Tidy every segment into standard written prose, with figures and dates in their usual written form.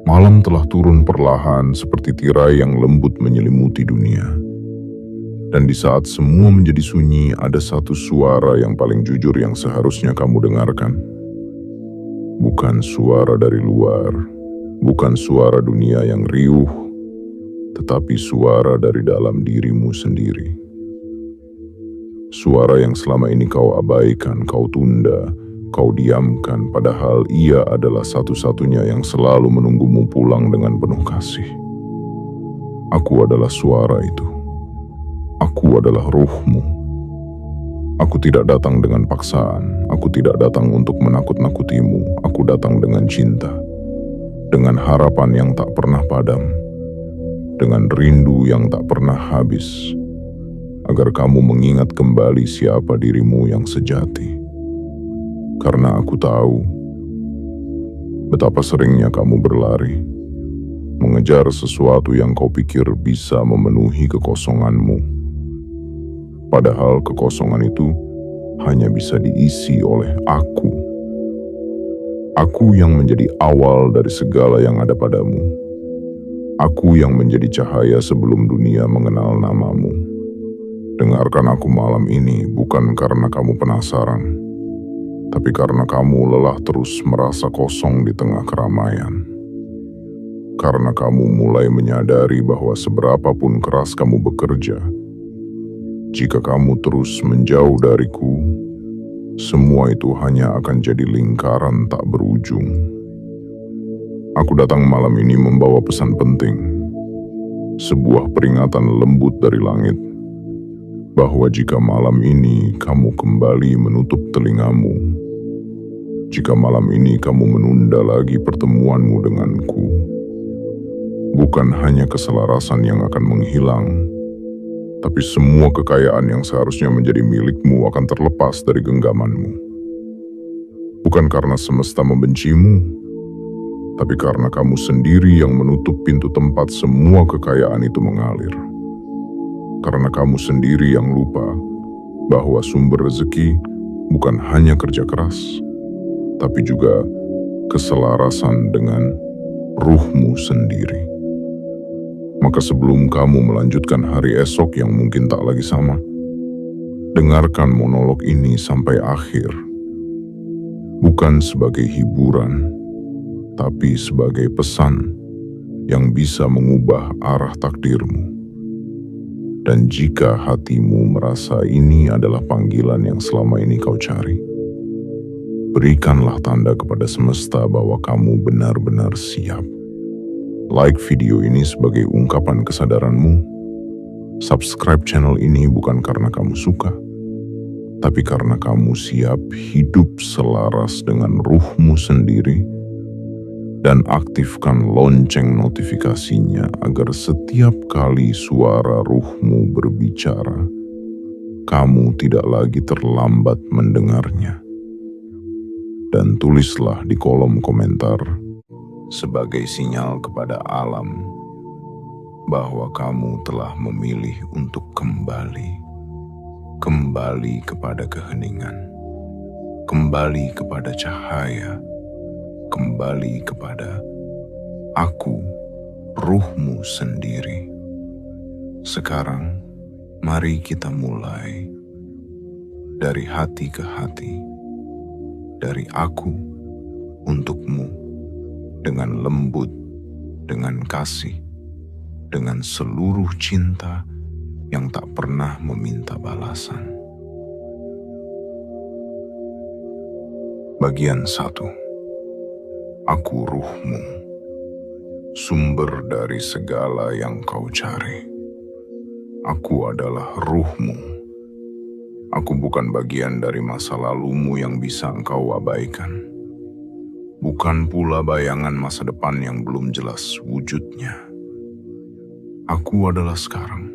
Malam telah turun perlahan seperti tirai yang lembut menyelimuti dunia. Dan di saat semua menjadi sunyi, ada satu suara yang paling jujur yang seharusnya kamu dengarkan. Bukan suara dari luar, bukan suara dunia yang riuh, tetapi suara dari dalam dirimu sendiri. Suara yang selama ini kau abaikan, kau tunda, kau diamkan, padahal ia adalah satu-satunya yang selalu menunggumu pulang dengan penuh kasih. Aku adalah suara itu. Aku adalah ruhmu. Aku tidak datang dengan paksaan. Aku tidak datang untuk menakut-nakutimu. Aku datang dengan cinta. Dengan harapan yang tak pernah padam. Dengan rindu yang tak pernah habis. Agar kamu mengingat kembali siapa dirimu yang sejati. Karena aku tahu betapa seringnya kamu berlari, mengejar sesuatu yang kau pikir bisa memenuhi kekosonganmu. Padahal kekosongan itu hanya bisa diisi oleh aku. Aku yang menjadi awal dari segala yang ada padamu. Aku yang menjadi cahaya sebelum dunia mengenal namamu. Dengarkan aku malam ini bukan karena kamu penasaran, tapi karena kamu lelah terus merasa kosong di tengah keramaian. Karena kamu mulai menyadari bahwa seberapapun keras kamu bekerja, jika kamu terus menjauh dariku, semua itu hanya akan jadi lingkaran tak berujung. Aku datang malam ini membawa pesan penting, sebuah peringatan lembut dari langit, bahwa jika malam ini kamu kembali menutup telingamu, jika malam ini kamu menunda lagi pertemuanmu denganku, bukan hanya keselarasan yang akan menghilang, tapi semua kekayaan yang seharusnya menjadi milikmu akan terlepas dari genggamanmu. Bukan karena semesta membencimu, tapi karena kamu sendiri yang menutup pintu tempat semua kekayaan itu mengalir. Karena kamu sendiri yang lupa bahwa sumber rezeki bukan hanya kerja keras, tapi juga keselarasan dengan ruhmu sendiri. Maka sebelum kamu melanjutkan hari esok yang mungkin tak lagi sama, dengarkan monolog ini sampai akhir. Bukan sebagai hiburan, tapi sebagai pesan yang bisa mengubah arah takdirmu. Dan jika hatimu merasa ini adalah panggilan yang selama ini kau cari, berikanlah tanda kepada semesta bahwa kamu benar-benar siap. Like video ini sebagai ungkapan kesadaranmu. Subscribe channel ini bukan karena kamu suka, tapi karena kamu siap hidup selaras dengan ruhmu sendiri. Dan aktifkan lonceng notifikasinya agar setiap kali suara ruhmu berbicara, kamu tidak lagi terlambat mendengarnya. Dan tulislah di kolom komentar sebagai sinyal kepada alam bahwa kamu telah memilih untuk kembali kepada keheningan, kembali kepada cahaya, kembali kepada aku, ruhmu sendiri. Sekarang, mari kita mulai dari hati ke hati, dari aku untukmu, dengan lembut, dengan kasih, dengan seluruh cinta yang tak pernah meminta balasan. Bagian 1. Aku ruhmu, sumber dari segala yang kau cari. Aku adalah ruhmu. Aku bukan bagian dari masa lalumu yang bisa engkau abaikan. Bukan pula bayangan masa depan yang belum jelas wujudnya. Aku adalah sekarang.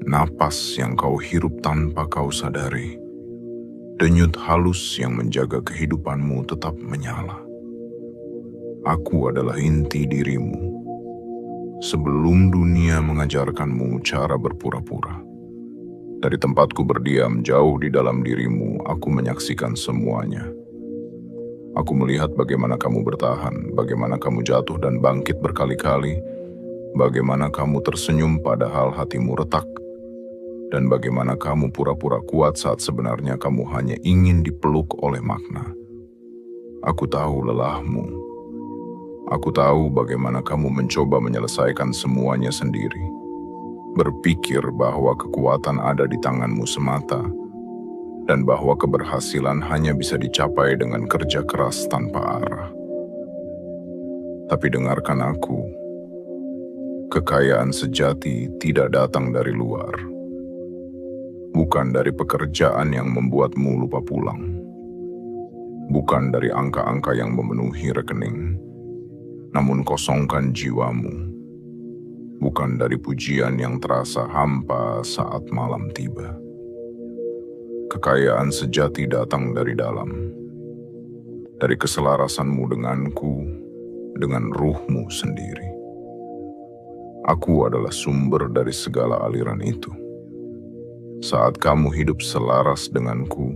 Napas yang kau hirup tanpa kau sadari. Denyut halus yang menjaga kehidupanmu tetap menyala. Aku adalah inti dirimu. Sebelum dunia mengajarkanmu cara berpura-pura. Dari tempatku berdiam jauh di dalam dirimu, aku menyaksikan semuanya. Aku melihat bagaimana kamu bertahan, bagaimana kamu jatuh dan bangkit berkali-kali, bagaimana kamu tersenyum padahal hatimu retak, dan bagaimana kamu pura-pura kuat saat sebenarnya kamu hanya ingin dipeluk oleh makna. Aku tahu lelahmu. Aku tahu bagaimana kamu mencoba menyelesaikan semuanya sendiri. Berpikir bahwa kekuatan ada di tanganmu semata, dan bahwa keberhasilan hanya bisa dicapai dengan kerja keras tanpa arah. Tapi dengarkan aku, kekayaan sejati tidak datang dari luar. Bukan dari pekerjaan yang membuatmu lupa pulang. Bukan dari angka-angka yang memenuhi rekening, namun kosongkan jiwamu. Bukan dari pujian yang terasa hampa saat malam tiba. Kekayaan sejati datang dari dalam, dari keselarasanmu denganku, dengan ruhmu sendiri. Aku adalah sumber dari segala aliran itu. Saat kamu hidup selaras denganku,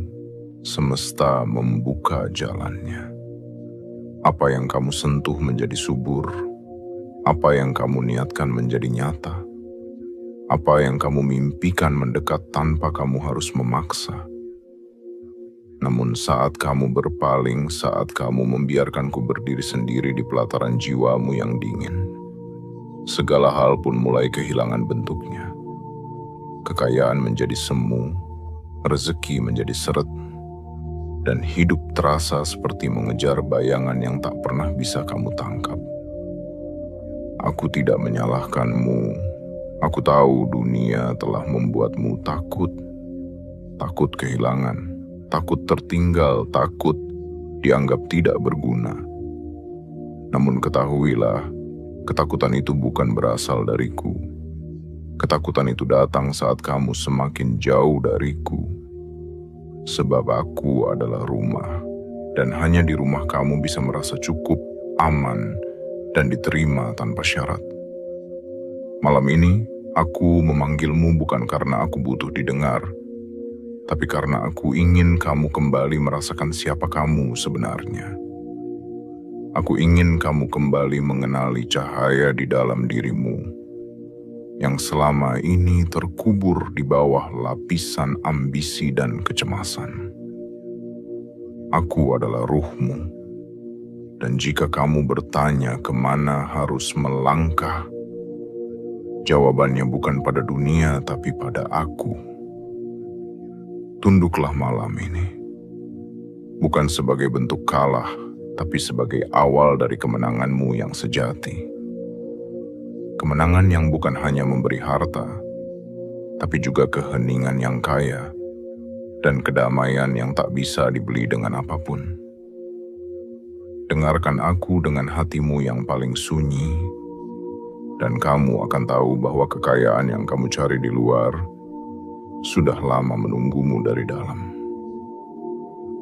semesta membuka jalannya. Apa yang kamu sentuh menjadi subur, apa yang kamu niatkan menjadi nyata. Apa yang kamu mimpikan mendekat tanpa kamu harus memaksa. Namun saat kamu berpaling, saat kamu membiarkanku berdiri sendiri di pelataran jiwamu yang dingin, segala hal pun mulai kehilangan bentuknya. Kekayaan menjadi semu, rezeki menjadi seret, dan hidup terasa seperti mengejar bayangan yang tak pernah bisa kamu tangkap. Aku tidak menyalahkanmu. Aku tahu dunia telah membuatmu takut. Takut kehilangan, takut tertinggal, takut dianggap tidak berguna. Namun ketahuilah, ketakutan itu bukan berasal dariku. Ketakutan itu datang saat kamu semakin jauh dariku. Sebab aku adalah rumah, dan hanya di rumah kamu bisa merasa cukup, aman, dan diterima tanpa syarat. Malam ini, aku memanggilmu bukan karena aku butuh didengar, tapi karena aku ingin kamu kembali merasakan siapa kamu sebenarnya. Aku ingin kamu kembali mengenali cahaya di dalam dirimu, yang selama ini terkubur di bawah lapisan ambisi dan kecemasan. Aku adalah ruhmu, dan jika kamu bertanya kemana harus melangkah, jawabannya bukan pada dunia, tapi pada aku. Tunduklah malam ini. Bukan sebagai bentuk kalah, tapi sebagai awal dari kemenanganmu yang sejati. Kemenangan yang bukan hanya memberi harta, tapi juga keheningan yang kaya, dan kedamaian yang tak bisa dibeli dengan apapun. Dengarkan aku dengan hatimu yang paling sunyi, dan kamu akan tahu bahwa kekayaan yang kamu cari di luar sudah lama menunggumu dari dalam.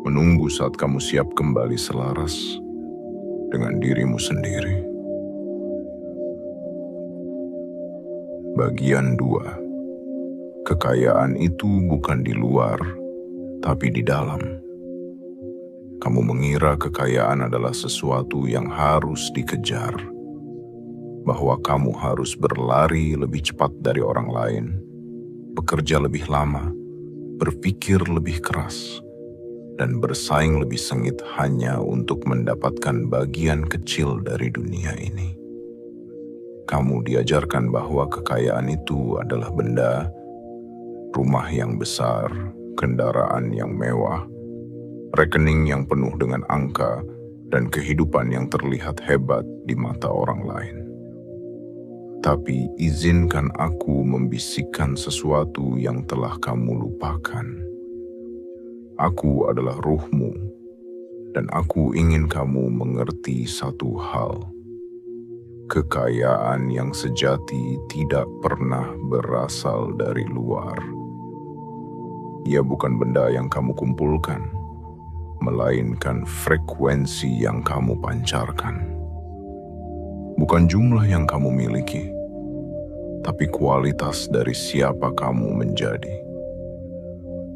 Menunggu saat kamu siap kembali selaras dengan dirimu sendiri. Bagian 2. Kekayaan itu bukan di luar, tapi di dalam. Kamu mengira kekayaan adalah sesuatu yang harus dikejar, bahwa kamu harus berlari lebih cepat dari orang lain, bekerja lebih lama, berpikir lebih keras, dan bersaing lebih sengit hanya untuk mendapatkan bagian kecil dari dunia ini. Kamu diajarkan bahwa kekayaan itu adalah benda, rumah yang besar, kendaraan yang mewah, rekening yang penuh dengan angka, dan kehidupan yang terlihat hebat di mata orang lain. Tapi izinkan aku membisikkan sesuatu yang telah kamu lupakan. Aku adalah ruhmu, dan aku ingin kamu mengerti satu hal. Kekayaan yang sejati tidak pernah berasal dari luar. Ia bukan benda yang kamu kumpulkan, melainkan frekuensi yang kamu pancarkan. Bukan jumlah yang kamu miliki, tapi kualitas dari siapa kamu menjadi.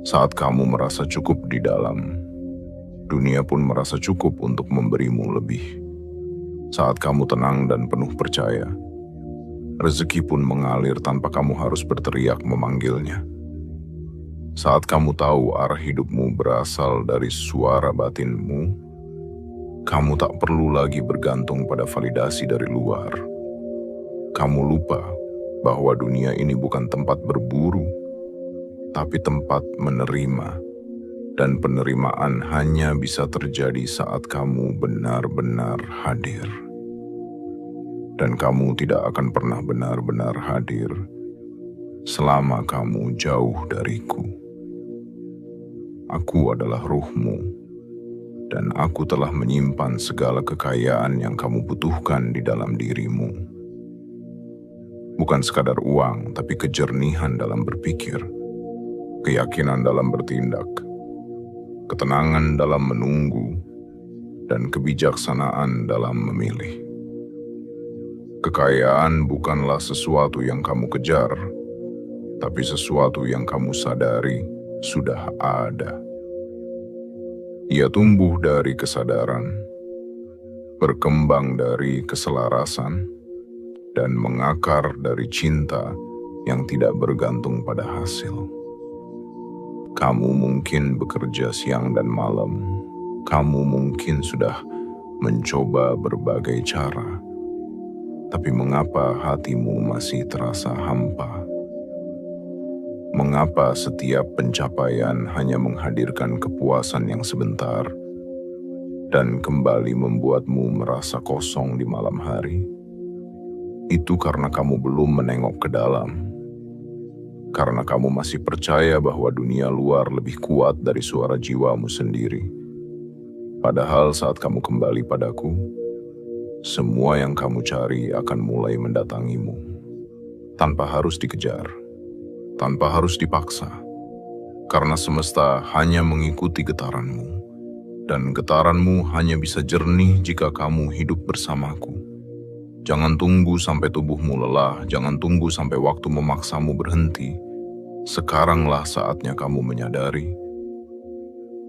Saat kamu merasa cukup di dalam, dunia pun merasa cukup untuk memberimu lebih. Saat kamu tenang dan penuh percaya, rezeki pun mengalir tanpa kamu harus berteriak memanggilnya. Saat kamu tahu arah hidupmu berasal dari suara batinmu, kamu tak perlu lagi bergantung pada validasi dari luar. Kamu lupa bahwa dunia ini bukan tempat berburu, tapi tempat menerima. Dan penerimaan hanya bisa terjadi saat kamu benar-benar hadir. Dan kamu tidak akan pernah benar-benar hadir selama kamu jauh dariku. Aku adalah ruhmu, dan aku telah menyimpan segala kekayaan yang kamu butuhkan di dalam dirimu. Bukan sekadar uang, tapi kejernihan dalam berpikir, keyakinan dalam bertindak, ketenangan dalam menunggu, dan kebijaksanaan dalam memilih. Kekayaan bukanlah sesuatu yang kamu kejar, tapi sesuatu yang kamu sadari sudah ada. Ia tumbuh dari kesadaran, berkembang dari keselarasan, dan mengakar dari cinta yang tidak bergantung pada hasil. Kamu mungkin bekerja siang dan malam, kamu mungkin sudah mencoba berbagai cara, tapi mengapa hatimu masih terasa hampa? Mengapa setiap pencapaian hanya menghadirkan kepuasan yang sebentar dan kembali membuatmu merasa kosong di malam hari? Itu karena kamu belum menengok ke dalam. Karena kamu masih percaya bahwa dunia luar lebih kuat dari suara jiwamu sendiri. Padahal saat kamu kembali padaku, semua yang kamu cari akan mulai mendatangimu. Tanpa harus dikejar, tanpa harus dipaksa. Karena semesta hanya mengikuti getaranmu. Dan getaranmu hanya bisa jernih jika kamu hidup bersamaku. Jangan tunggu sampai tubuhmu lelah, jangan tunggu sampai waktu memaksamu berhenti. Sekaranglah saatnya kamu menyadari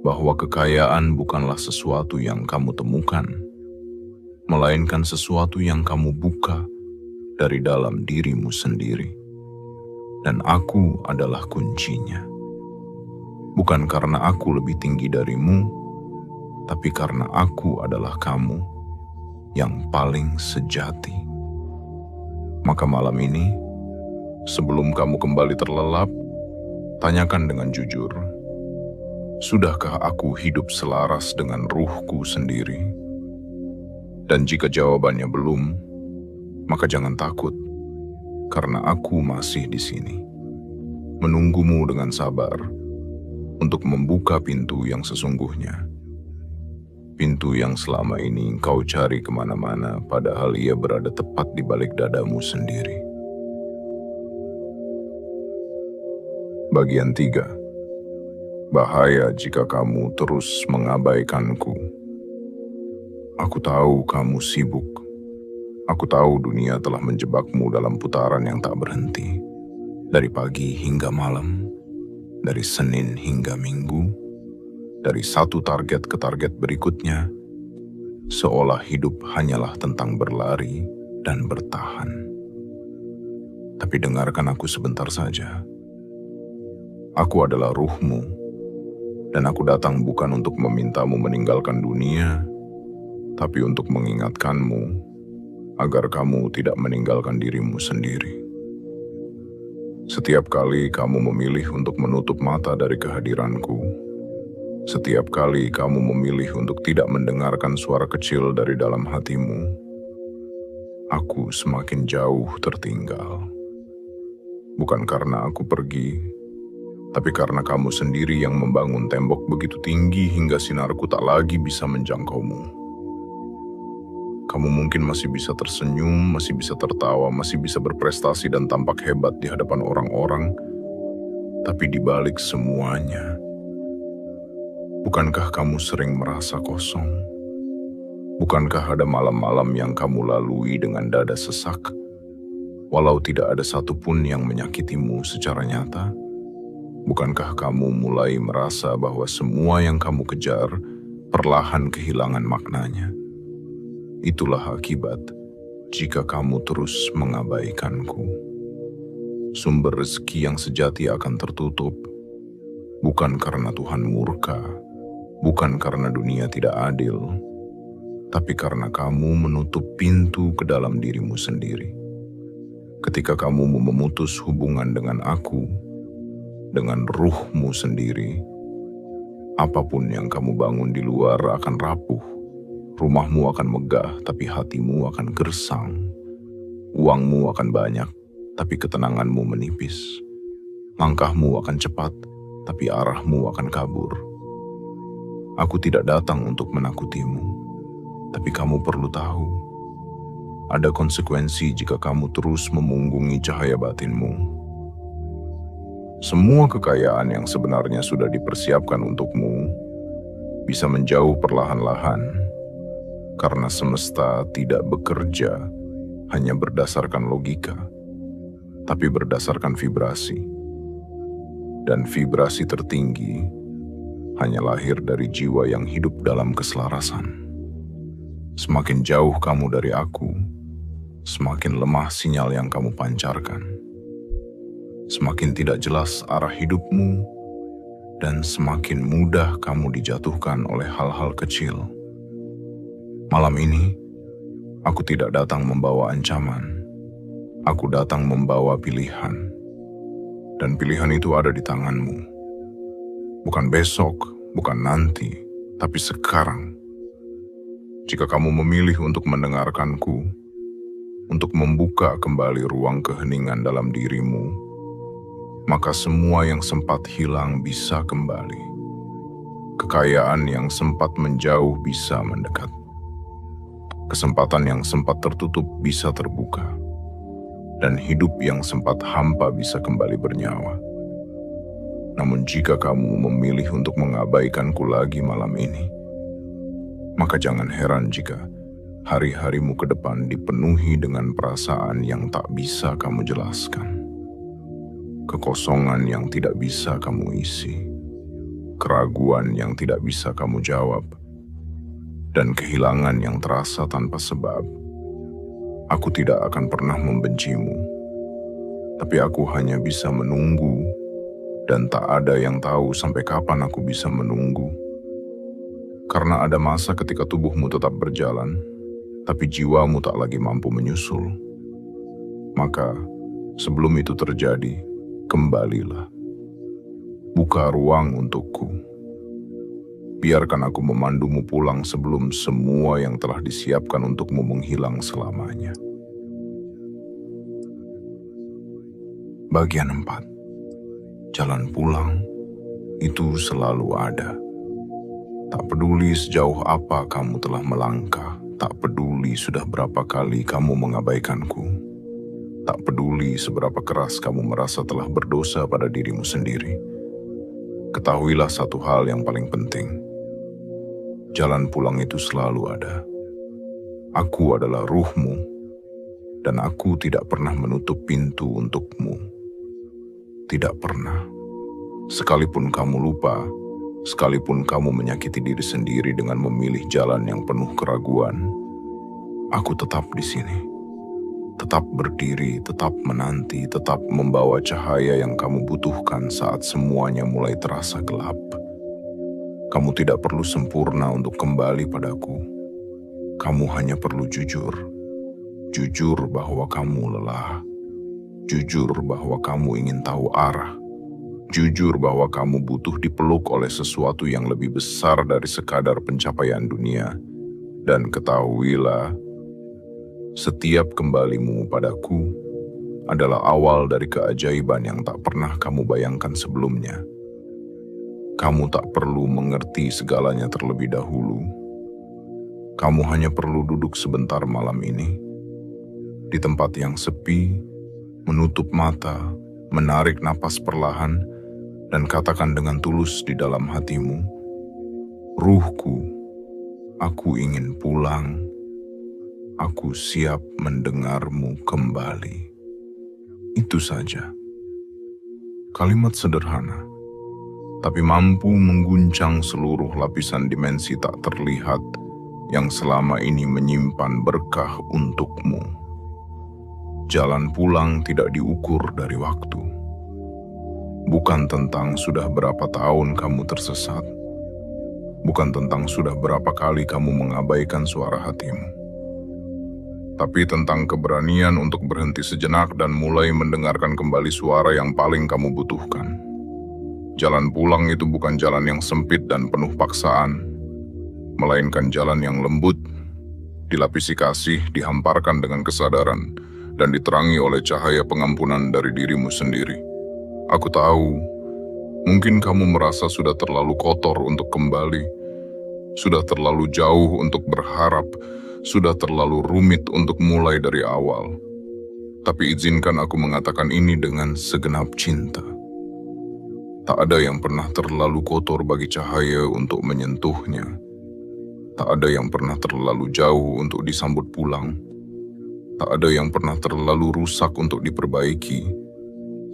bahwa kekayaan bukanlah sesuatu yang kamu temukan, melainkan sesuatu yang kamu buka dari dalam dirimu sendiri. Dan aku adalah kuncinya. Bukan karena aku lebih tinggi darimu, tapi karena aku adalah kamu yang paling sejati. Maka malam ini, sebelum kamu kembali terlelap, tanyakan dengan jujur, sudahkah aku hidup selaras dengan ruhku sendiri? Dan jika jawabannya belum, maka jangan takut, karena aku masih di sini, menunggumu dengan sabar untuk membuka pintu yang sesungguhnya. Pintu yang selama ini engkau cari kemana-mana, padahal ia berada tepat di balik dadamu sendiri. Bagian 3. Bahaya jika kamu terus mengabaikanku. Aku tahu kamu sibuk. Aku tahu dunia telah menjebakmu dalam putaran yang tak berhenti. Dari pagi hingga malam, dari Senin hingga Minggu, dari satu target ke target berikutnya, seolah hidup hanyalah tentang berlari dan bertahan. Tapi dengarkan aku sebentar saja. Aku adalah ruhmu, dan aku datang bukan untuk memintamu meninggalkan dunia, tapi untuk mengingatkanmu agar kamu tidak meninggalkan dirimu sendiri. Setiap kali kamu memilih untuk menutup mata dari kehadiranku, setiap kali kamu memilih untuk tidak mendengarkan suara kecil dari dalam hatimu, aku semakin jauh tertinggal. Bukan karena aku pergi, tapi karena kamu sendiri yang membangun tembok begitu tinggi hingga sinarku tak lagi bisa menjangkaumu. Kamu mungkin masih bisa tersenyum, masih bisa tertawa, masih bisa berprestasi dan tampak hebat di hadapan orang-orang, tapi di balik semuanya, bukankah kamu sering merasa kosong? Bukankah ada malam-malam yang kamu lalui dengan dada sesak, walau tidak ada satupun yang menyakitimu secara nyata? Bukankah kamu mulai merasa bahwa semua yang kamu kejar perlahan kehilangan maknanya? Itulah akibat jika kamu terus mengabaikanku. Sumber rezeki yang sejati akan tertutup, bukan karena Tuhan murka, bukan karena dunia tidak adil, tapi karena kamu menutup pintu ke dalam dirimu sendiri. Ketika kamu memutus hubungan dengan aku, dengan ruhmu sendiri, apapun yang kamu bangun di luar akan rapuh. Rumahmu akan megah, tapi hatimu akan gersang. Uangmu akan banyak, tapi ketenanganmu menipis. Langkahmu akan cepat, tapi arahmu akan kabur. Aku tidak datang untuk menakutimu, tapi kamu perlu tahu, ada konsekuensi jika kamu terus memunggungi cahaya batinmu. Semua kekayaan yang sebenarnya sudah dipersiapkan untukmu bisa menjauh perlahan-lahan karena semesta tidak bekerja hanya berdasarkan logika, tapi berdasarkan vibrasi. Dan vibrasi tertinggi hanya lahir dari jiwa yang hidup dalam keselarasan. Semakin jauh kamu dari aku, semakin lemah sinyal yang kamu pancarkan. Semakin tidak jelas arah hidupmu, dan semakin mudah kamu dijatuhkan oleh hal-hal kecil. Malam ini, aku tidak datang membawa ancaman. Aku datang membawa pilihan. Dan pilihan itu ada di tanganmu. Bukan besok, bukan nanti, tapi sekarang. Jika kamu memilih untuk mendengarkanku, untuk membuka kembali ruang keheningan dalam dirimu, maka semua yang sempat hilang bisa kembali. Kekayaan yang sempat menjauh bisa mendekat. Kesempatan yang sempat tertutup bisa terbuka. Dan hidup yang sempat hampa bisa kembali bernyawa. Namun jika kamu memilih untuk mengabaikanku lagi malam ini, maka jangan heran jika hari-harimu ke depan dipenuhi dengan perasaan yang tak bisa kamu jelaskan. Kekosongan yang tidak bisa kamu isi, keraguan yang tidak bisa kamu jawab, dan kehilangan yang terasa tanpa sebab. Aku tidak akan pernah membencimu, tapi aku hanya bisa menunggu, dan tak ada yang tahu sampai kapan aku bisa menunggu. Karena ada masa ketika tubuhmu tetap berjalan, tapi jiwamu tak lagi mampu menyusul. Maka, sebelum itu terjadi, kembalilah. Buka ruang untukku. Biarkan aku memandumu pulang sebelum semua yang telah disiapkan untukmu menghilang selamanya. Bagian 4. Jalan pulang itu selalu ada. Tak peduli sejauh apa kamu telah melangkah, tak peduli sudah berapa kali kamu mengabaikanku. Tak peduli seberapa keras kamu merasa telah berdosa pada dirimu sendiri. Ketahuilah satu hal yang paling penting. Jalan pulang itu selalu ada. Aku adalah ruhmu, dan aku tidak pernah menutup pintu untukmu. Tidak pernah. Sekalipun kamu lupa, sekalipun kamu menyakiti diri sendiri dengan memilih jalan yang penuh keraguan, aku tetap di sini. Tetap berdiri, tetap menanti, tetap membawa cahaya yang kamu butuhkan saat semuanya mulai terasa gelap. Kamu tidak perlu sempurna untuk kembali padaku. Kamu hanya perlu jujur. Jujur bahwa kamu lelah. Jujur bahwa kamu ingin tahu arah. Jujur bahwa kamu butuh dipeluk oleh sesuatu yang lebih besar dari sekadar pencapaian dunia. Dan ketahuilah, setiap kembalimu padaku adalah awal dari keajaiban yang tak pernah kamu bayangkan sebelumnya. Kamu tak perlu mengerti segalanya terlebih dahulu. Kamu hanya perlu duduk sebentar malam ini, di tempat yang sepi, menutup mata, menarik napas perlahan, dan katakan dengan tulus di dalam hatimu, "Ruhku, aku ingin pulang. Aku siap mendengarmu kembali." Itu saja. Kalimat sederhana, tapi mampu mengguncang seluruh lapisan dimensi tak terlihat yang selama ini menyimpan berkah untukmu. Jalan pulang tidak diukur dari waktu. Bukan tentang sudah berapa tahun kamu tersesat. Bukan tentang sudah berapa kali kamu mengabaikan suara hatimu. Tapi tentang keberanian untuk berhenti sejenak dan mulai mendengarkan kembali suara yang paling kamu butuhkan. Jalan pulang itu bukan jalan yang sempit dan penuh paksaan, melainkan jalan yang lembut, dilapisi kasih, dihamparkan dengan kesadaran, dan diterangi oleh cahaya pengampunan dari dirimu sendiri. Aku tahu, mungkin kamu merasa sudah terlalu kotor untuk kembali, sudah terlalu jauh untuk berharap, sudah terlalu rumit untuk mulai dari awal. Tapi izinkan aku mengatakan ini dengan segenap cinta. Tak ada yang pernah terlalu kotor bagi cahaya untuk menyentuhnya. Tak ada yang pernah terlalu jauh untuk disambut pulang. Tak ada yang pernah terlalu rusak untuk diperbaiki,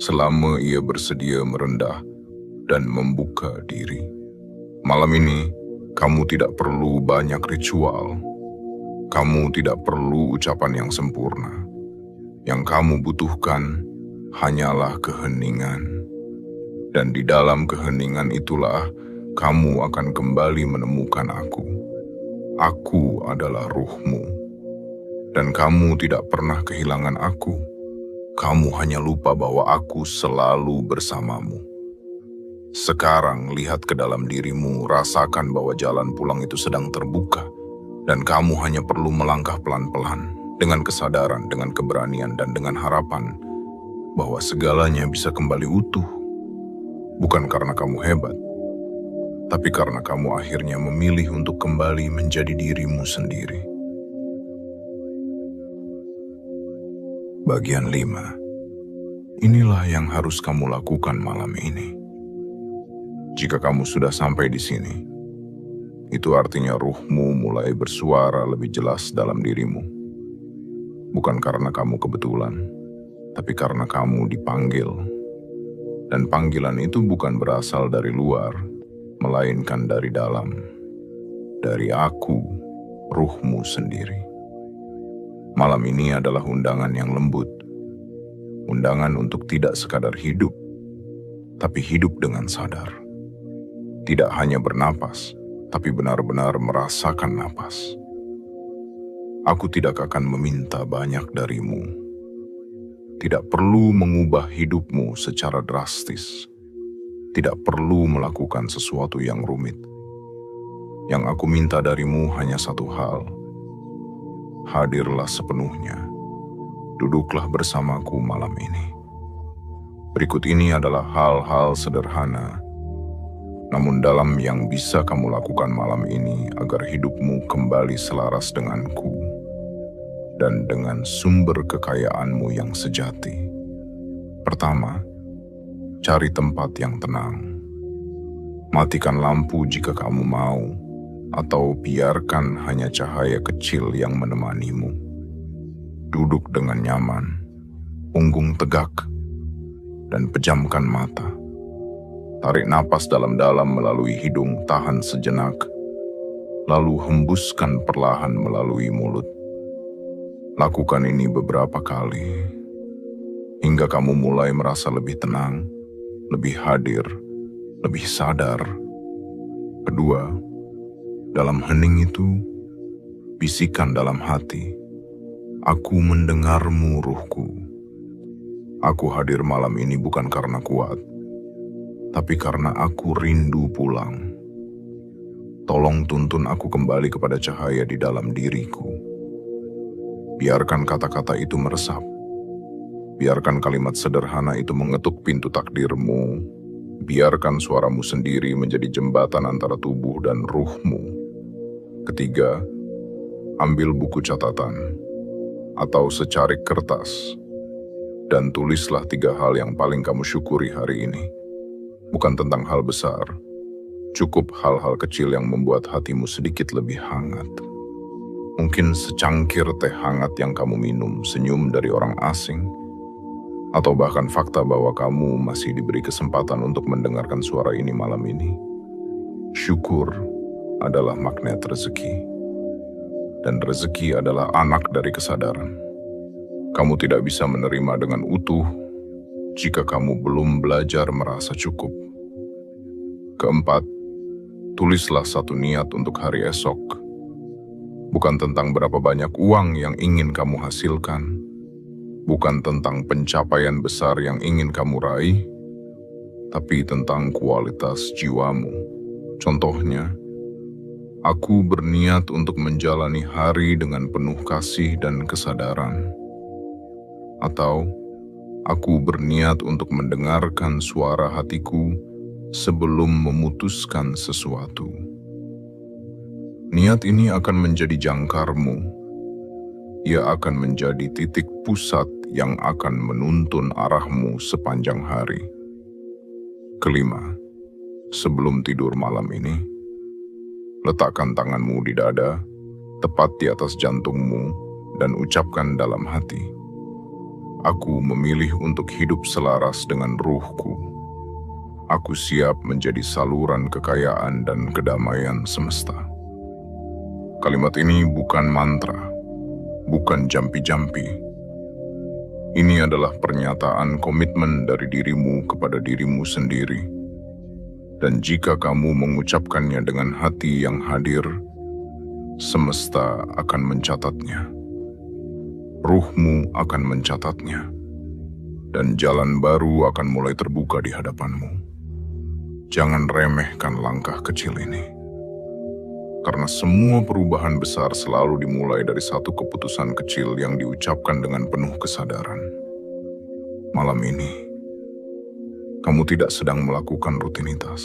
selama ia bersedia merendah dan membuka diri. Malam ini, kamu tidak perlu banyak ritual. Kamu tidak perlu ucapan yang sempurna. Yang kamu butuhkan hanyalah keheningan. Dan di dalam keheningan itulah kamu akan kembali menemukan aku. Aku adalah ruhmu. Dan kamu tidak pernah kehilangan aku. Kamu hanya lupa bahwa aku selalu bersamamu. Sekarang lihat ke dalam dirimu, rasakan bahwa jalan pulang itu sedang terbuka. Dan kamu hanya perlu melangkah pelan-pelan, dengan kesadaran, dengan keberanian, dan dengan harapan bahwa segalanya bisa kembali utuh. Bukan karena kamu hebat, tapi karena kamu akhirnya memilih untuk kembali menjadi dirimu sendiri. Bagian 5. Inilah yang harus kamu lakukan malam ini. Jika kamu sudah sampai di sini, itu artinya ruhmu mulai bersuara lebih jelas dalam dirimu. Bukan karena kamu kebetulan, tapi karena kamu dipanggil. Dan panggilan itu bukan berasal dari luar, melainkan dari dalam. Dari aku, ruhmu sendiri. Malam ini adalah undangan yang lembut. Undangan untuk tidak sekadar hidup, tapi hidup dengan sadar. Tidak hanya bernapas, tapi benar-benar merasakan napas. Aku tidak akan meminta banyak darimu. Tidak perlu mengubah hidupmu secara drastis. Tidak perlu melakukan sesuatu yang rumit. Yang aku minta darimu hanya satu hal. Hadirlah sepenuhnya. Duduklah bersamaku malam ini. Berikut ini adalah hal-hal sederhana, namun dalam yang bisa kamu lakukan malam ini agar hidupmu kembali selaras denganku dan dengan sumber kekayaanmu yang sejati. Pertama, cari tempat yang tenang. Matikan lampu jika kamu mau, atau biarkan hanya cahaya kecil yang menemanimu. Duduk dengan nyaman, punggung tegak, dan pejamkan mata. Tarik napas dalam-dalam melalui hidung, tahan sejenak, lalu hembuskan perlahan melalui mulut. Lakukan ini beberapa kali, hingga kamu mulai merasa lebih tenang, lebih hadir, lebih sadar. Kedua, dalam hening itu, bisikan dalam hati, aku mendengarmu ruhku. Aku hadir malam ini bukan karena kuat, tapi karena aku rindu pulang. Tolong tuntun aku kembali kepada cahaya di dalam diriku. Biarkan kata-kata itu meresap. Biarkan kalimat sederhana itu mengetuk pintu takdirmu. Biarkan suaramu sendiri menjadi jembatan antara tubuh dan ruhmu. Ketiga, ambil buku catatan atau secarik kertas dan tulislah 3 hal yang paling kamu syukuri hari ini. Bukan tentang hal besar, cukup hal-hal kecil yang membuat hatimu sedikit lebih hangat. Mungkin secangkir teh hangat yang kamu minum, senyum dari orang asing, atau bahkan fakta bahwa kamu masih diberi kesempatan untuk mendengarkan suara ini malam ini. Syukur adalah magnet rezeki, dan rezeki adalah anak dari kesadaran. Kamu tidak bisa menerima dengan utuh jika kamu belum belajar merasa cukup. Keempat, tulislah satu niat untuk hari esok. Bukan tentang berapa banyak uang yang ingin kamu hasilkan, bukan tentang pencapaian besar yang ingin kamu raih, tapi tentang kualitas jiwamu. Contohnya, aku berniat untuk menjalani hari dengan penuh kasih dan kesadaran. Atau, aku berniat untuk mendengarkan suara hatiku sebelum memutuskan sesuatu. Niat ini akan menjadi jangkarmu. Ia akan menjadi titik pusat yang akan menuntun arahmu sepanjang hari. Kelima, sebelum tidur malam ini, letakkan tanganmu di dada, tepat di atas jantungmu, dan ucapkan dalam hati, aku memilih untuk hidup selaras dengan ruhku. Aku siap menjadi saluran kekayaan dan kedamaian semesta. Kalimat ini bukan mantra, bukan jampi-jampi. Ini adalah pernyataan komitmen dari dirimu kepada dirimu sendiri. Dan jika kamu mengucapkannya dengan hati yang hadir, semesta akan mencatatnya. Ruhmu akan mencatatnya. Dan jalan baru akan mulai terbuka di hadapanmu. Jangan remehkan langkah kecil ini. Karena semua perubahan besar selalu dimulai dari satu keputusan kecil yang diucapkan dengan penuh kesadaran. Malam ini, kamu tidak sedang melakukan rutinitas.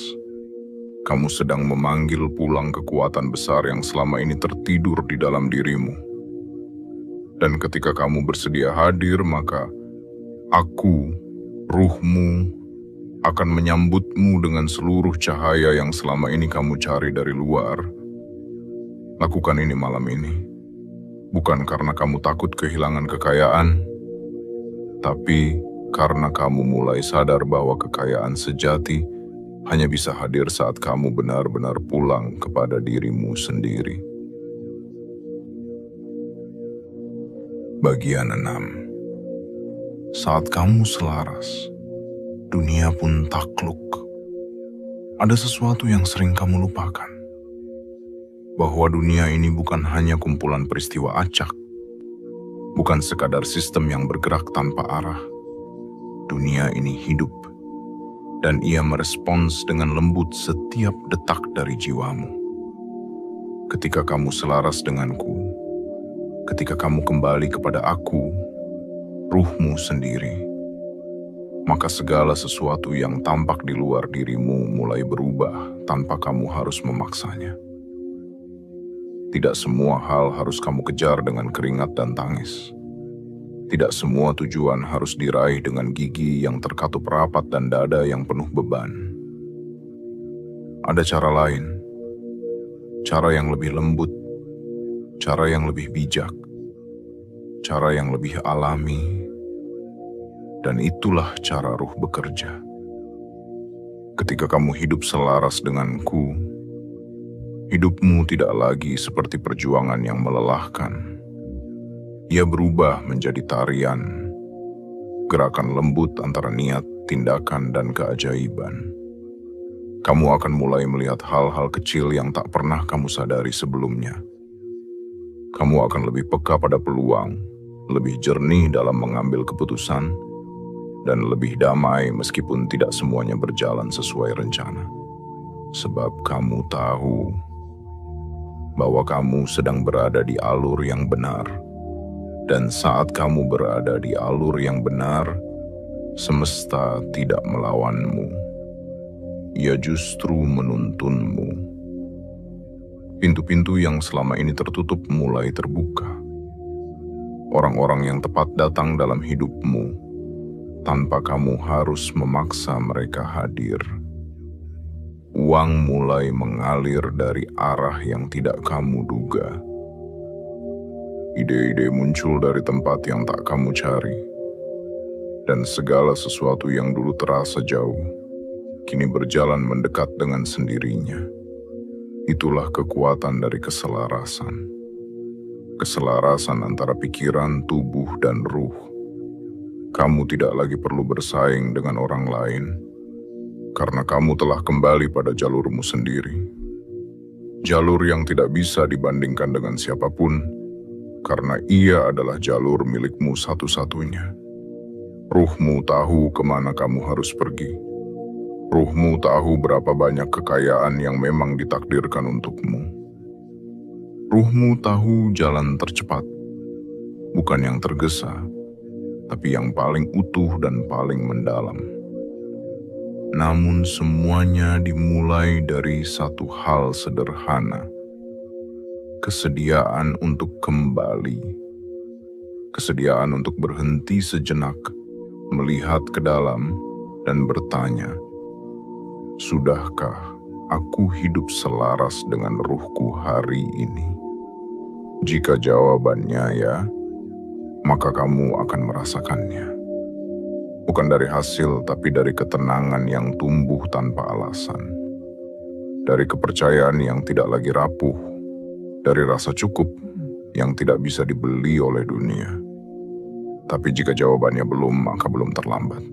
Kamu sedang memanggil pulang kekuatan besar yang selama ini tertidur di dalam dirimu. Dan ketika kamu bersedia hadir, maka aku, ruhmu, akan menyambutmu dengan seluruh cahaya yang selama ini kamu cari dari luar. Lakukan ini malam ini, bukan karena kamu takut kehilangan kekayaan, tapi karena kamu mulai sadar bahwa kekayaan sejati hanya bisa hadir saat kamu benar-benar pulang kepada dirimu sendiri. Bagian 6. Saat kamu selaras, dunia pun takluk. Ada sesuatu yang sering kamu lupakan. Bahwa dunia ini bukan hanya kumpulan peristiwa acak, bukan sekadar sistem yang bergerak tanpa arah. Dunia ini hidup, dan ia merespons dengan lembut setiap detak dari jiwamu. Ketika kamu selaras denganku, ketika kamu kembali kepada aku, ruhmu sendiri, maka segala sesuatu yang tampak di luar dirimu mulai berubah tanpa kamu harus memaksanya. Tidak semua hal harus kamu kejar dengan keringat dan tangis. Tidak semua tujuan harus diraih dengan gigi yang terkatup rapat dan dada yang penuh beban. Ada cara lain, cara yang lebih lembut, cara yang lebih bijak, cara yang lebih alami, dan itulah cara ruh bekerja. Ketika kamu hidup selaras denganku, hidupmu tidak lagi seperti perjuangan yang melelahkan. Ia berubah menjadi tarian, gerakan lembut antara niat, tindakan, dan keajaiban. Kamu akan mulai melihat hal-hal kecil yang tak pernah kamu sadari sebelumnya. Kamu akan lebih peka pada peluang, lebih jernih dalam mengambil keputusan, dan lebih damai meskipun tidak semuanya berjalan sesuai rencana. Sebab kamu tahu bahwa kamu sedang berada di alur yang benar. Dan saat kamu berada di alur yang benar, semesta tidak melawanmu. Ia justru menuntunmu. Pintu-pintu yang selama ini tertutup mulai terbuka. Orang-orang yang tepat datang dalam hidupmu, tanpa kamu harus memaksa mereka hadir. Uang mulai mengalir dari arah yang tidak kamu duga. Ide-ide muncul dari tempat yang tak kamu cari. Dan segala sesuatu yang dulu terasa jauh, kini berjalan mendekat dengan sendirinya. Itulah kekuatan dari keselarasan. Keselarasan antara pikiran, tubuh, dan ruh. Kamu tidak lagi perlu bersaing dengan orang lain, karena kamu telah kembali pada jalurmu sendiri. Jalur yang tidak bisa dibandingkan dengan siapapun, karena ia adalah jalur milikmu satu-satunya. Ruhmu tahu kemana kamu harus pergi. Ruhmu tahu berapa banyak kekayaan yang memang ditakdirkan untukmu. Ruhmu tahu jalan tercepat, bukan yang tergesa, tapi yang paling utuh dan paling mendalam. Namun semuanya dimulai dari satu hal sederhana. Kesediaan untuk kembali. Kesediaan untuk berhenti sejenak, melihat ke dalam, dan bertanya, sudahkah aku hidup selaras dengan ruhku hari ini? Jika jawabannya ya, maka kamu akan merasakannya. Bukan dari hasil, tapi dari ketenangan yang tumbuh tanpa alasan. Dari kepercayaan yang tidak lagi rapuh. Dari rasa cukup yang tidak bisa dibeli oleh dunia. Tapi jika jawabannya belum, maka belum terlambat.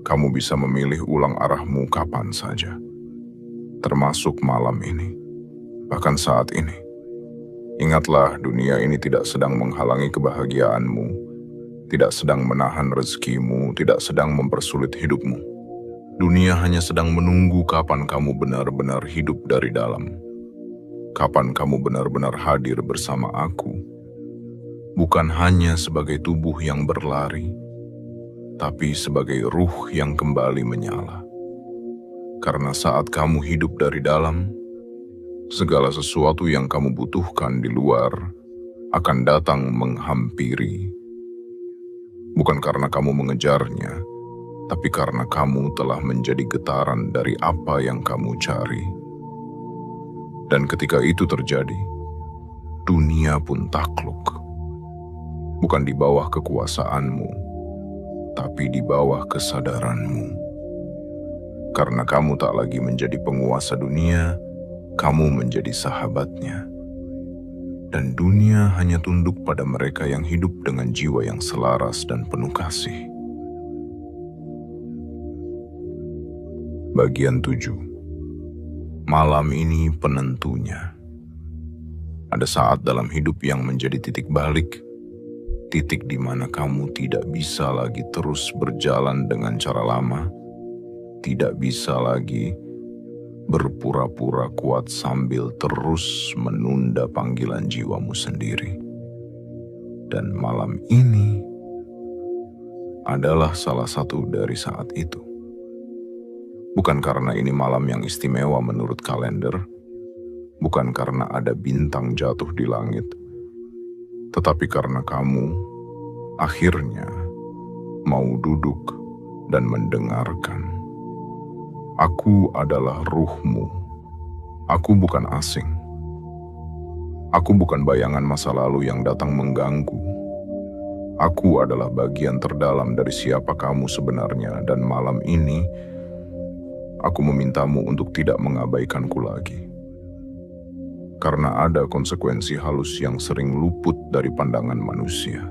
Kamu bisa memilih ulang arahmu kapan saja. Termasuk malam ini. Bahkan saat ini. Ingatlah, dunia ini tidak sedang menghalangi kebahagiaanmu, tidak sedang menahan rezekimu, tidak sedang mempersulit hidupmu. Dunia hanya sedang menunggu kapan kamu benar-benar hidup dari dalam. Kapan kamu benar-benar hadir bersama aku. Bukan hanya sebagai tubuh yang berlari, tapi sebagai ruh yang kembali menyala. Karena saat kamu hidup dari dalam, segala sesuatu yang kamu butuhkan di luar akan datang menghampiri. Bukan karena kamu mengejarnya, tapi karena kamu telah menjadi getaran dari apa yang kamu cari. Dan ketika itu terjadi, dunia pun takluk. Bukan di bawah kekuasaanmu, tapi di bawah kesadaranmu. Karena kamu tak lagi menjadi penguasa dunia, kamu menjadi sahabatnya. Dan dunia hanya tunduk pada mereka yang hidup dengan jiwa yang selaras dan penuh kasih. Bagian 7. Malam ini penentunya. Ada saat dalam hidup yang menjadi titik balik, titik di mana kamu tidak bisa lagi terus berjalan dengan cara lama, tidak bisa lagi berpura-pura kuat sambil terus menunda panggilan jiwamu sendiri. Dan malam ini adalah salah satu dari saat itu. Bukan karena ini malam yang istimewa menurut kalender, bukan karena ada bintang jatuh di langit, tetapi karena kamu akhirnya mau duduk dan mendengarkan. Aku adalah ruhmu. Aku bukan asing. Aku bukan bayangan masa lalu yang datang mengganggu. Aku adalah bagian terdalam dari siapa kamu sebenarnya, dan malam ini aku memintamu untuk tidak mengabaikanku lagi. Karena ada konsekuensi halus yang sering luput dari pandangan manusia.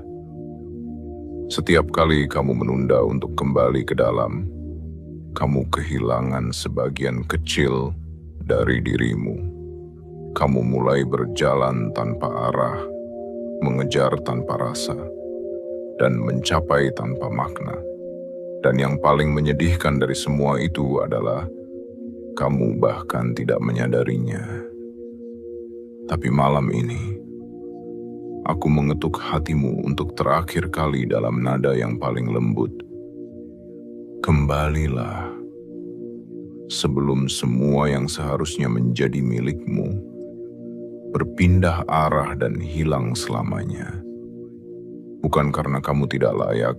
Setiap kali kamu menunda untuk kembali ke dalam, kamu kehilangan sebagian kecil dari dirimu. Kamu mulai berjalan tanpa arah, mengejar tanpa rasa, dan mencapai tanpa makna. Dan yang paling menyedihkan dari semua itu adalah kamu bahkan tidak menyadarinya. Tapi malam ini, aku mengetuk hatimu untuk terakhir kali dalam nada yang paling lembut. Kembalilah, sebelum semua yang seharusnya menjadi milikmu berpindah arah dan hilang selamanya. Bukan karena kamu tidak layak,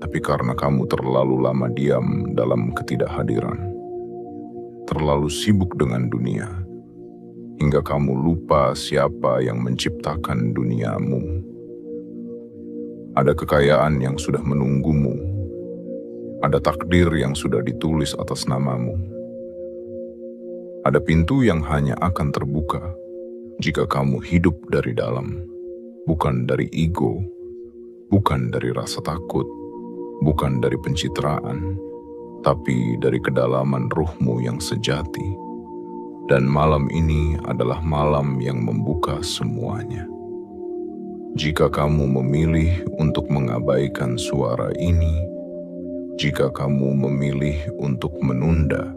tapi karena kamu terlalu lama diam dalam ketidakhadiran. Terlalu sibuk dengan dunia, hingga kamu lupa siapa yang menciptakan duniamu. Ada kekayaan yang sudah menunggumu. Ada takdir yang sudah ditulis atas namamu. Ada pintu yang hanya akan terbuka jika kamu hidup dari dalam, bukan dari ego, bukan dari rasa takut, bukan dari pencitraan, tapi dari kedalaman ruhmu yang sejati. Dan malam ini adalah malam yang membuka semuanya. Jika kamu memilih untuk mengabaikan suara ini, jika kamu memilih untuk menunda,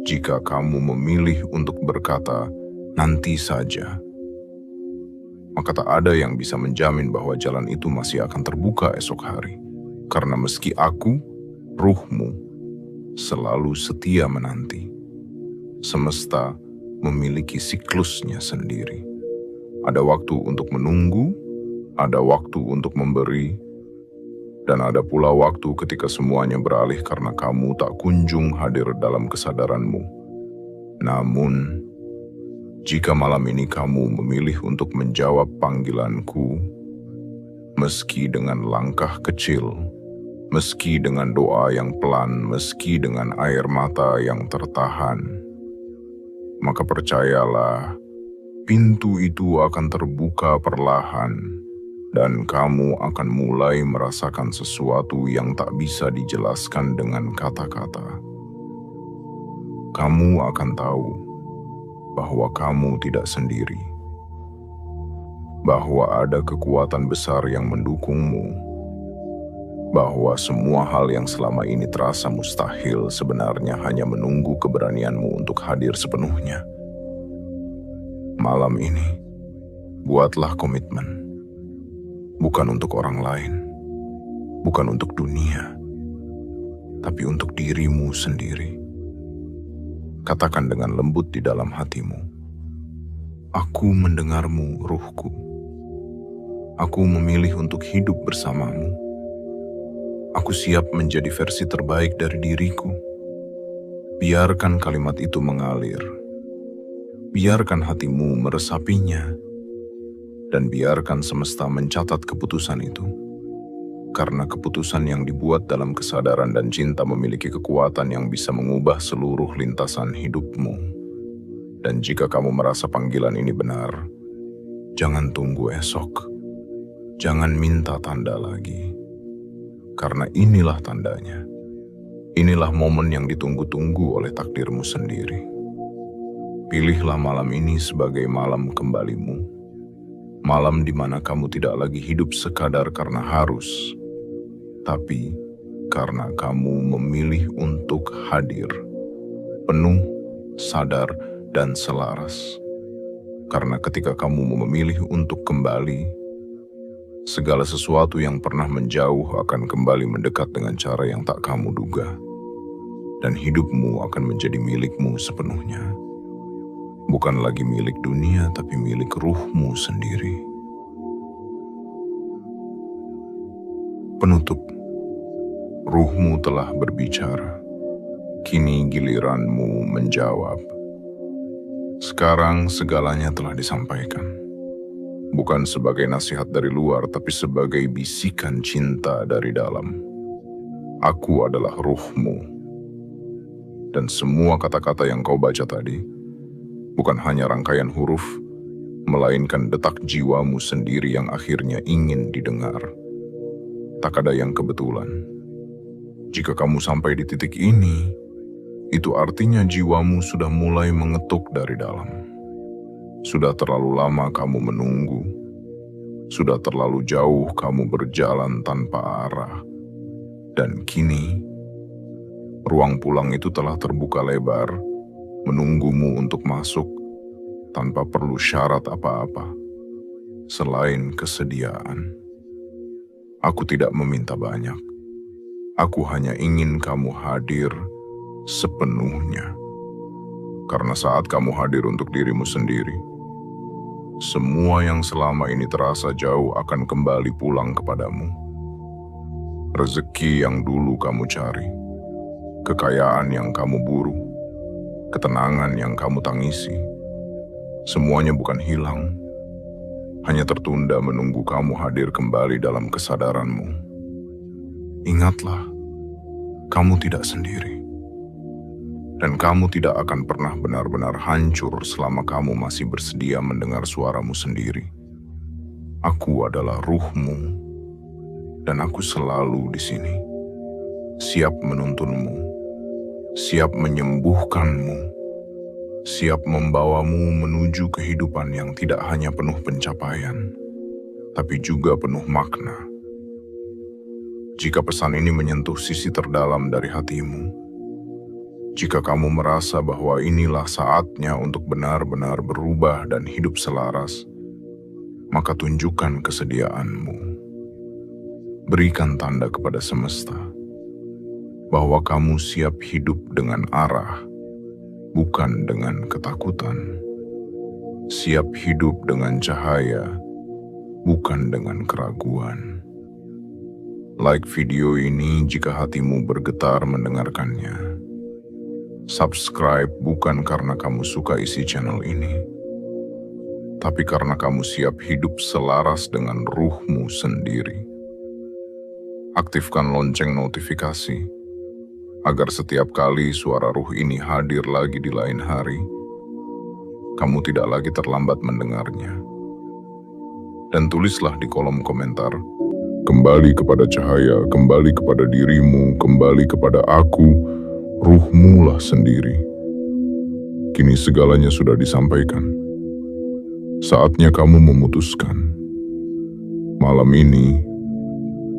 jika kamu memilih untuk berkata, nanti saja, maka tak ada yang bisa menjamin bahwa jalan itu masih akan terbuka esok hari. Karena meski aku, ruhmu, selalu setia menanti. Semesta memiliki siklusnya sendiri. Ada waktu untuk menunggu, ada waktu untuk memberi, dan ada pula waktu ketika semuanya beralih karena kamu tak kunjung hadir dalam kesadaranmu. Namun, jika malam ini kamu memilih untuk menjawab panggilanku, meski dengan langkah kecil, meski dengan doa yang pelan, meski dengan air mata yang tertahan, maka percayalah, pintu itu akan terbuka perlahan. Dan kamu akan mulai merasakan sesuatu yang tak bisa dijelaskan dengan kata-kata. Kamu akan tahu bahwa kamu tidak sendiri. Bahwa ada kekuatan besar yang mendukungmu. Bahwa semua hal yang selama ini terasa mustahil sebenarnya hanya menunggu keberanianmu untuk hadir sepenuhnya. Malam ini, buatlah komitmen. Bukan untuk orang lain, bukan untuk dunia, tapi untuk dirimu sendiri. Katakan dengan lembut di dalam hatimu, aku mendengarmu, ruhku. Aku memilih untuk hidup bersamamu. Aku siap menjadi versi terbaik dari diriku. Biarkan kalimat itu mengalir. Biarkan hatimu meresapinya. Dan biarkan semesta mencatat keputusan itu. Karena keputusan yang dibuat dalam kesadaran dan cinta memiliki kekuatan yang bisa mengubah seluruh lintasan hidupmu. Dan jika kamu merasa panggilan ini benar, jangan tunggu esok. Jangan minta tanda lagi. Karena inilah tandanya. Inilah momen yang ditunggu-tunggu oleh takdirmu sendiri. Pilihlah malam ini sebagai malam kembalimu. Malam di mana kamu tidak lagi hidup sekadar karena harus, tapi karena kamu memilih untuk hadir, penuh, sadar, dan selaras. Karena ketika kamu memilih untuk kembali, segala sesuatu yang pernah menjauh akan kembali mendekat dengan cara yang tak kamu duga. Dan hidupmu akan menjadi milikmu sepenuhnya. Bukan lagi milik dunia, tapi milik ruhmu sendiri. Penutup, ruhmu telah berbicara. Kini giliranmu menjawab. Sekarang segalanya telah disampaikan. Bukan sebagai nasihat dari luar, tapi sebagai bisikan cinta dari dalam. Aku adalah ruhmu. Dan semua kata-kata yang kau baca tadi, bukan hanya rangkaian huruf, melainkan detak jiwamu sendiri yang akhirnya ingin didengar. Tak ada yang kebetulan. Jika kamu sampai di titik ini, itu artinya jiwamu sudah mulai mengetuk dari dalam. Sudah terlalu lama kamu menunggu. Sudah terlalu jauh kamu berjalan tanpa arah. Dan kini, ruang pulang itu telah terbuka lebar, menunggumu untuk masuk tanpa perlu syarat apa-apa, selain kesediaan. Aku tidak meminta banyak. Aku hanya ingin kamu hadir sepenuhnya. Karena saat kamu hadir untuk dirimu sendiri, semua yang selama ini terasa jauh akan kembali pulang kepadamu. Rezeki yang dulu kamu cari, kekayaan yang kamu buru, ketenangan yang kamu tangisi, semuanya bukan hilang, hanya tertunda menunggu kamu hadir kembali dalam kesadaranmu. Ingatlah, kamu tidak sendiri. Dan kamu tidak akan pernah benar-benar hancur selama kamu masih bersedia mendengar suaramu sendiri. Aku adalah ruhmu, dan aku selalu di sini, siap menuntunmu, siap menyembuhkanmu, siap membawamu menuju kehidupan yang tidak hanya penuh pencapaian, tapi juga penuh makna. Jika pesan ini menyentuh sisi terdalam dari hatimu, jika kamu merasa bahwa inilah saatnya untuk benar-benar berubah dan hidup selaras, maka tunjukkan kesediaanmu. Berikan tanda kepada semesta bahwa kamu siap hidup dengan arah, bukan dengan ketakutan. Siap hidup dengan cahaya, bukan dengan keraguan. Like video ini jika hatimu bergetar mendengarkannya. Subscribe bukan karena kamu suka isi channel ini, tapi karena kamu siap hidup selaras dengan ruhmu sendiri. Aktifkan lonceng notifikasi, agar setiap kali suara ruh ini hadir lagi di lain hari, kamu tidak lagi terlambat mendengarnya. Dan tulislah di kolom komentar, kembali kepada cahaya, kembali kepada dirimu, kembali kepada aku, ruhmu lah sendiri. Kini segalanya sudah disampaikan. Saatnya kamu memutuskan. Malam ini,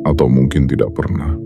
atau mungkin tidak pernah.